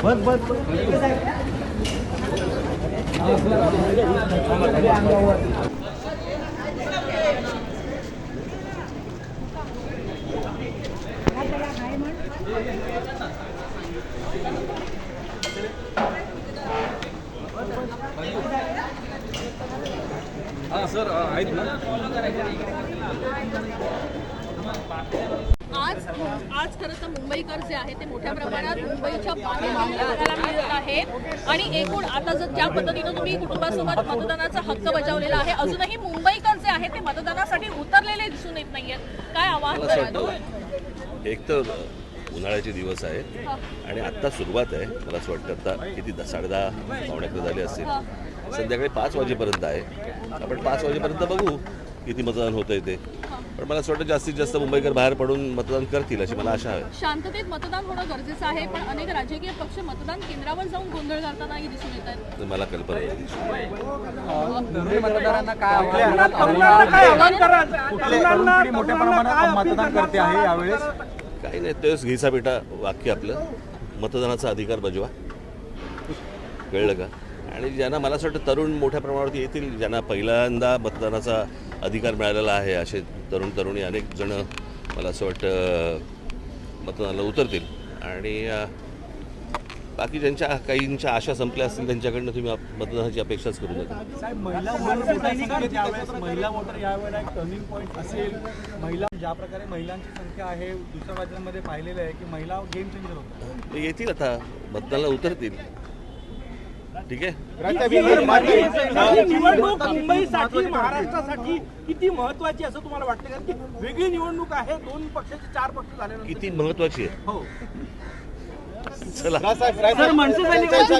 हाँ सर आहेत ना। आज खरं तर मुंबईकर जे आहे ते मोठ्या प्रमाणात मुंबईच्या बाहेर बघायला मिळत आहेत आणि एकूण आता जर ज्या पद्धतीने तुम्ही कुटुंबासोबत मतदानाचा हक्क बजावलेला आहे, अजूनही मुंबईकर जे आहे ते मतदानासाठी उतरलेले दिसून येत नाहीयेत, काय आवाहन कराल? एक तर उन्हाळ्याचे दिवस आहेत आणि आत्ता सुरुवात आहे. मला असं वाटतं आता किती 10:30 पावणे 11 झाले असतील. संध्याकाळी 5 वाजेपर्यंत आहे. आपण 5 वाजेपर्यंत बघू किती मतदान होतंय ते. पण मला असं वाटतं जास्तीत जास्त मुंबईकर बाहेर पडून मतदान करतील अशी मला आशा आहे. शांततेत मतदान होणं गरजेचं आहे, पण अनेक राजकीय पक्ष मतदान केंद्रावर जाऊन गोंधळ करतानाही दिसून येत आहेत. मला कल्पना नाही. मतदारांना काय मोठ्या प्रमाणात मतदान करते आहे यावेळेस? काही नाही, तेच घ्यायचा बेटा वाक्य आपलं, मतदानाचा अधिकार बजवा. कळलं का? आणि ज्यांना मला असं वाटतं तरुण मोठ्या प्रमाणावरती येतील, ज्यांना पहिल्यांदा मतदानाचा अधिकार मिळालेला आहे असे तरुण तरुणी अनेक जण मला असं वाटतं मतदानाला उतरतील. आणि बाकी ज्यांच्या काहींच्या आशा संपल्या असतील त्यांच्याकडनं तुम्ही मतदानाची अपेक्षाच करू नका. साहेब, महिला वोटर यावेळेला एक टर्निंग पॉईंट असेल. महिला ज्या प्रकारे महिलांची संख्या आहे दुसऱ्या राज्यांमध्ये पाहिलेलं आहे की महिला गेम चेंजर होतात. ते येतील आता मतदानाला उतरतील. ठीक आहे. निवडणूक मुंबईसाठी महाराष्ट्रासाठी किती महत्वाची असं तुम्हाला वाटतं? कारण की वेगळी निवडणूक आहे, 2 पक्षाचे 4 पक्ष झाले. किती महत्वाची आहे? हो चला सर, मनसे सैनिकांची